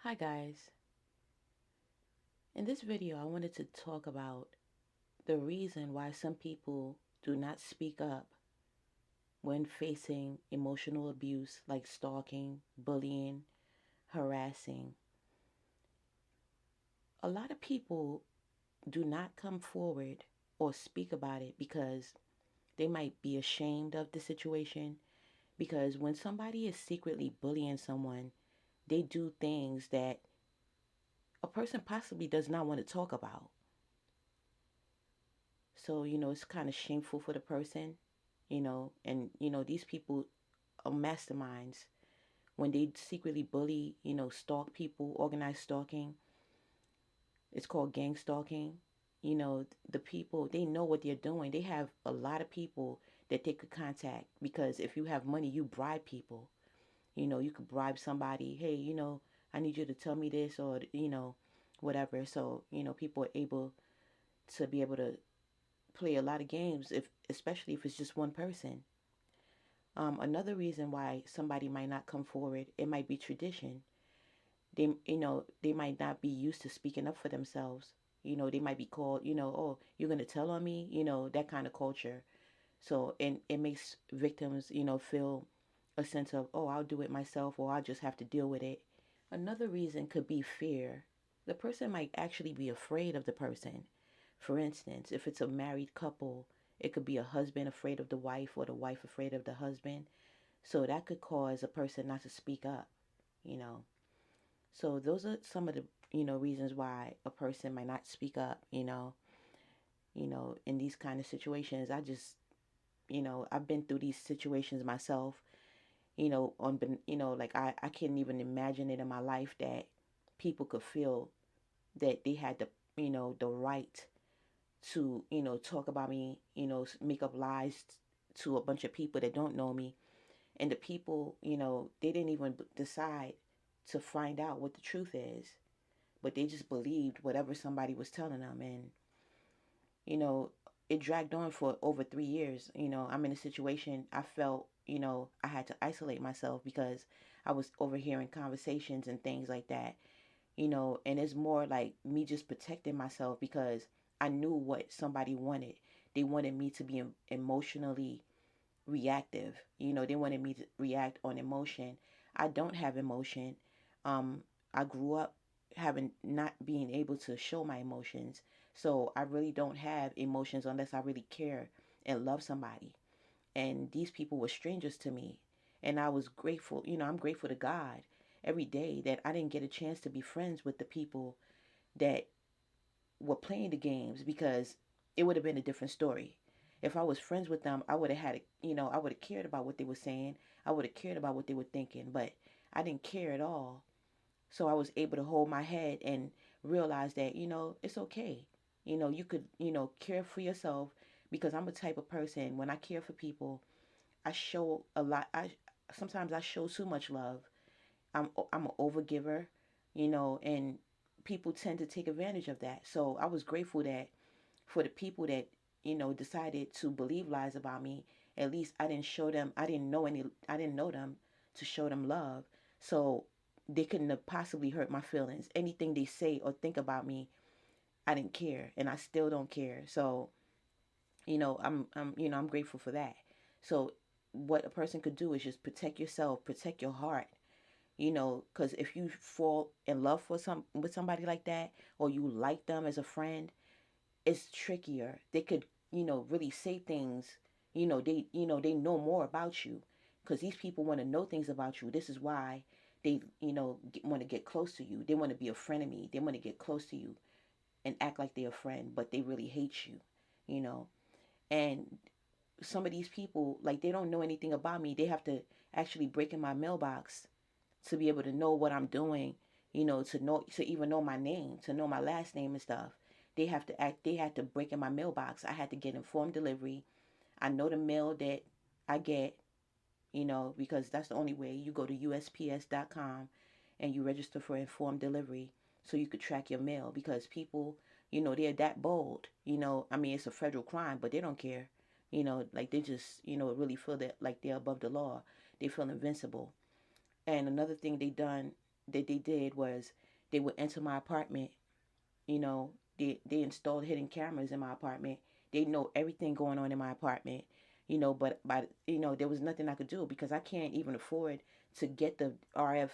Hi guys. In this video, I wanted to talk about the reason why some people do not speak up when facing emotional abuse like stalking, bullying, harassing. A lot of people do not come forward or speak about it because they might be ashamed of the situation. Because when somebody is secretly bullying someone, they do things that a person possibly does not want to talk about. So, it's kind of shameful for the person, and, these people are masterminds. When they secretly bully, stalk people, organized stalking, it's called gang stalking. The people, they know what they're doing. They have a lot of people that they could contact because if you have money, you bribe people. You could bribe somebody, hey, I need you to tell me this or, whatever. So, people are able to play a lot of games if especially if it's just one person. Another reason why somebody might not come forward, it might be tradition. They might not be used to speaking up for themselves. They might be called, oh, you're gonna tell on me, that kind of culture. So and it makes victims, feel a sense of, oh, I'll do it myself or I'll just have to deal with it. Another reason could be fear. The person might actually be afraid of the person. For instance, if it's a married couple, it could be a husband afraid of the wife or the wife afraid of the husband. So that could cause a person not to speak up, you know. So those are some of the, reasons why a person might not speak up, in these kind of situations. I've been through these situations myself, like I can't even imagine it in my life that people could feel that they had the right to, talk about me, make up lies to a bunch of people that don't know me. And the people, they didn't even decide to find out what the truth is, but they just believed whatever somebody was telling them. And, you know, it dragged on for over 3 years. I'm in a situation I felt, I had to isolate myself because I was overhearing conversations and things like that, and it's more like me just protecting myself because I knew what somebody wanted. They wanted me to be emotionally reactive. They wanted me to react on emotion. I don't have emotion. Um, I grew up having not being able to show my emotions. So I really don't have emotions unless I really care and love somebody. And these people were strangers to me. And I was grateful, I'm grateful to God every day that I didn't get a chance to be friends with the people that were playing the games because it would have been a different story. If I was friends with them, I would have had, I would have cared about what they were saying. I would have cared about what they were thinking, but I didn't care at all. So I was able to hold my head and realize that, it's okay. You could, care for yourself because I'm a type of person when I care for people, I show a lot. Sometimes I show too much love. I'm an overgiver, and people tend to take advantage of that. So I was grateful that for the people that decided to believe lies about me, at least I didn't show them. I didn't know them to show them love. So they couldn't have possibly hurt my feelings. Anything they say or think about me, I didn't care, and I still don't care. So I'm grateful for that. So what a person could do is just protect yourself, protect your heart, because if you fall in love with somebody like that, or you like them as a friend, it's trickier. They could, really say things, they know more about you, because these people want to know things about you. This is why they, want to get close to you. They want to be a friend of me. They want to get close to you and act like they're a friend, but they really hate you, you know. And some of these people, like, they don't know anything about me. They have to actually break in my mailbox to be able to know what I'm doing, to even know my name, to know my last name and stuff. They had to break in my mailbox. I had to get informed delivery. I know the mail that I get, because that's the only way. You go to USPS.com and you register for informed delivery so you could track your mail, because people, they're that bold. I mean, it's a federal crime, but they don't care. Like, they just, really feel that like they're above the law. They feel invincible. And another thing they done, that they did was they would enter my apartment. You know, they installed hidden cameras in my apartment. They know everything going on in my apartment. You know, but there was nothing I could do because I can't even afford to get the RF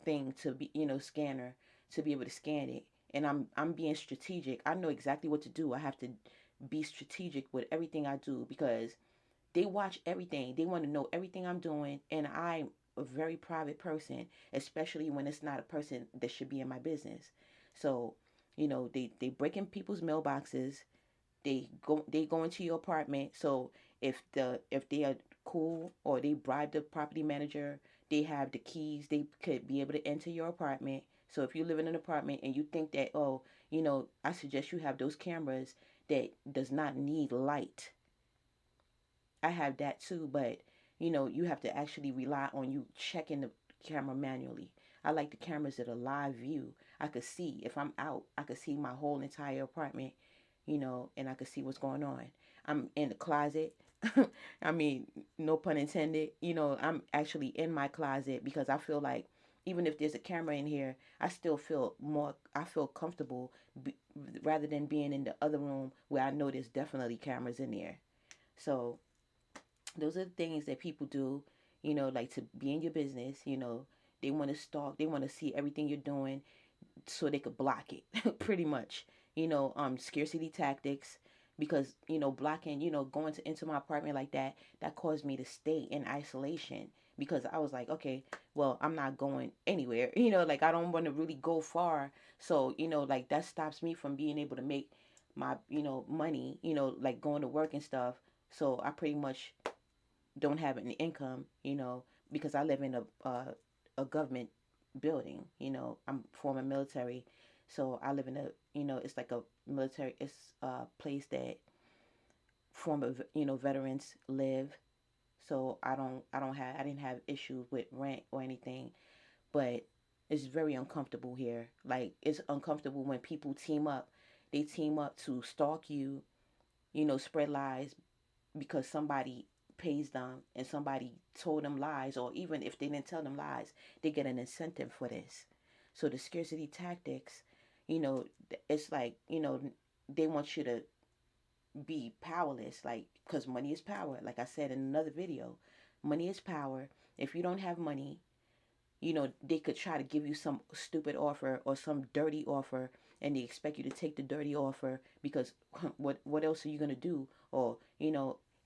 thing to be, scanner to be able to scan it. And I'm being strategic. I know exactly what to do. I have to be strategic with everything I do because they watch everything. They want to know everything I'm doing, and I'm a very private person, especially when it's not a person that should be in my business. So, they break in people's mailboxes. They go into your apartment. So if they are cool or they bribe the property manager, they have the keys. They could be able to enter your apartment. So if you live in an apartment and you think that, oh, I suggest you have those cameras that does not need light. I have that too, but you have to actually rely on you checking the camera manually. I like the cameras that are live view. I could see if I'm out, I could see my whole entire apartment, and I could see what's going on. I'm in the closet. I mean, no pun intended. I'm actually in my closet because I feel like even if there's a camera in here, I feel comfortable rather than being in the other room where I know there's definitely cameras in there. So those are the things that people do, like to be in your business. They want to stalk, they want to see everything you're doing so they could block it, pretty much. Scarcity tactics, because blocking, going into my apartment like that caused me to stay in isolation because I was like, okay, well, I'm not going anywhere. Like I don't want to really go far. So like that stops me from being able to make my money, like going to work and stuff. So I pretty much don't have an income, because I live in a government building. I'm former military, so I live in it's like a military. It's a place that former veterans live. So I didn't have issues with rent or anything, but it's very uncomfortable here. Like it's uncomfortable when people team up. They team up to stalk you, spread lies because somebody pays them and somebody told them lies, or even if they didn't tell them lies, they get an incentive for this. So the scarcity tactics, you know, it's like, they want you to be powerless, like, because money is power. Like I said in another video, money is power. If you don't have money, they could try to give you some stupid offer or some dirty offer, and they expect you to take the dirty offer because what else are you gonna do? Or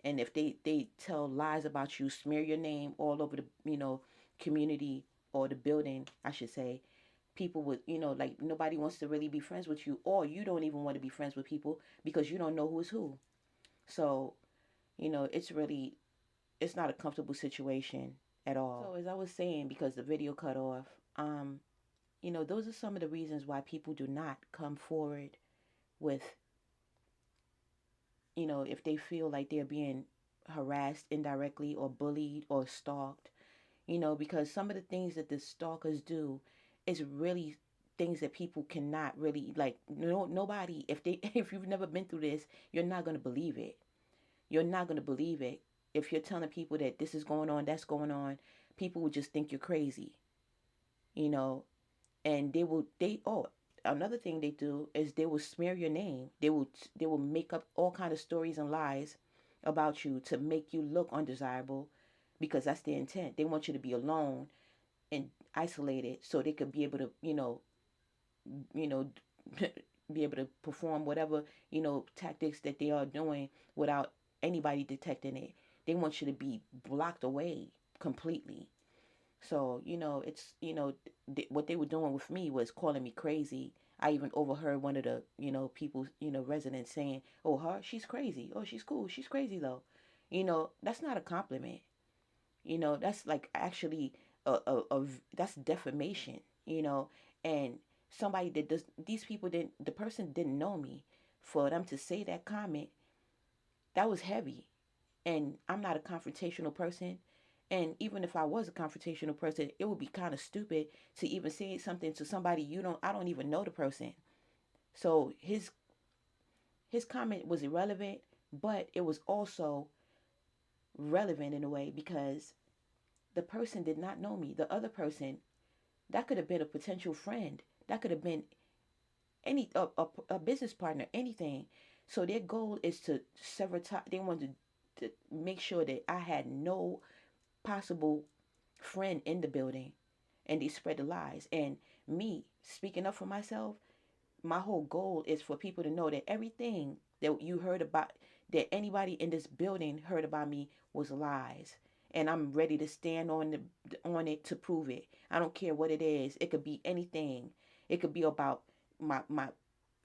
and if they tell lies about you, smear your name all over the community or the building, I should say, people would like nobody wants to really be friends with you, or you don't even want to be friends with people because you don't know who is who. So it's not a comfortable situation at all. So as I was saying, because the video cut off, um, those are some of the reasons why people do not come forward with, if they feel like they're being harassed indirectly or bullied or stalked, because some of the things that the stalkers do is really things that people cannot really like. No, nobody, if they if you've never been through this, you're not going to believe it. You're not going to believe it. If you're telling people that this is going on, that's going on, people will just think you're crazy, you know, and another thing they do is they will smear your name. They will make up all kind of stories and lies about you to make you look undesirable because that's their intent. They want you to be alone and isolated so they could be able to, you know, be able to perform whatever, tactics that they are doing without anybody detecting it. They want you to be blocked away completely. So, it's, what they were doing with me was calling me crazy. I even overheard one of the, people, residents saying, oh, she's crazy. Oh, she's cool. She's crazy though. That's not a compliment. That's like actually that's defamation, and somebody that does, these people didn't, the person didn't know me. For them to say that comment, that was heavy. And I'm not a confrontational person. And even if I was a confrontational person, it would be kind of stupid to even say something to somebody I don't even know the person. So his comment was irrelevant, but it was also relevant in a way because the person did not know me. The other person That could have been a potential friend. That could have been a business partner, anything. So their goal is to sever time. They wanted to make sure that I had no possible friend in the building, and they spread the lies. And me speaking up for myself, my whole goal is for people to know that everything that you heard about, that anybody in this building heard about me, was lies. And I'm ready to stand on it to prove it. I don't care what it is. It could be anything. It could be about my my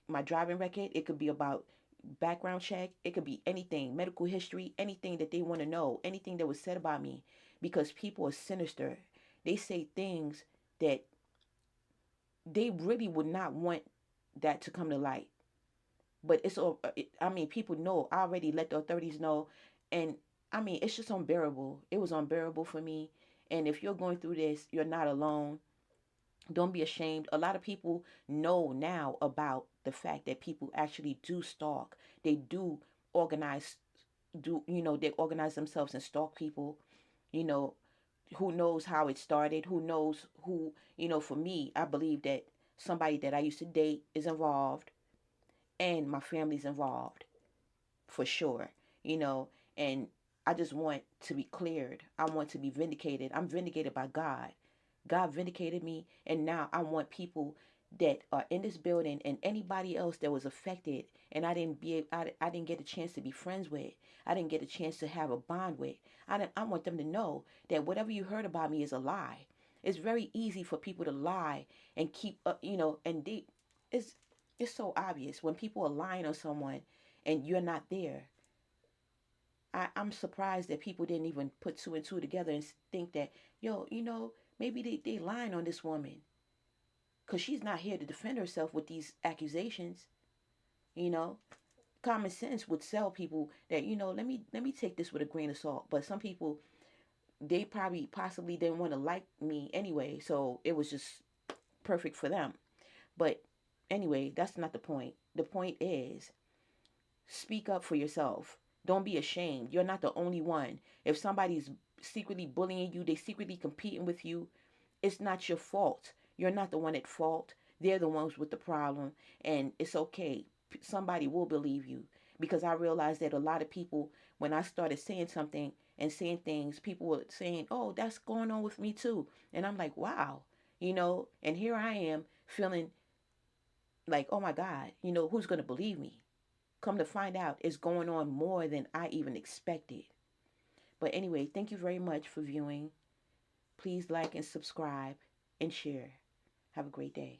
my driving record. It could be about background check. It could be anything, medical history, anything that they want to know, anything that was said about me, because people are sinister. They say things that they really would not want that to come to light. But it's all, I mean, people know. I already let the authorities know. And I mean, it's just unbearable. It was unbearable for me. And if you're going through this, you're not alone. Don't be ashamed. A lot of people know now about the fact that people actually do stalk. They do organize, they organize themselves and stalk people. You know, who knows how it started? Who knows who, for me, I believe that somebody that I used to date is involved, and my family's involved for sure, you know, and I just want to be cleared. I want to be vindicated. I'm vindicated by God. God vindicated me, and now I want people that are in this building and anybody else that was affected and I didn't get a chance to be friends with. I didn't get a chance to have a bond with. I want them to know that whatever you heard about me is a lie. It's very easy for people to lie and keep and it's it's so obvious when people are lying on someone and you're not there. I'm surprised that people didn't even put two and two together and think that, yo, maybe they lying on this woman because she's not here to defend herself with these accusations. You know, common sense would tell people that, let me take this with a grain of salt. But some people, they probably possibly didn't want to like me anyway, so it was just perfect for them. But anyway, that's not the point. The point is, speak up for yourself. Don't be ashamed. You're not the only one. If somebody's secretly bullying you, they secretly competing with you, it's not your fault. You're not the one at fault. They're the ones with the problem. And it's okay. Somebody will believe you. Because I realized that a lot of people, when I started saying something and saying things, people were saying, oh, that's going on with me too. And I'm like, wow. And here I am feeling like, oh my God, who's going to believe me? Come to find out, it's going on more than I even expected. But anyway, thank you very much for viewing. Please like and subscribe and share. Have a great day.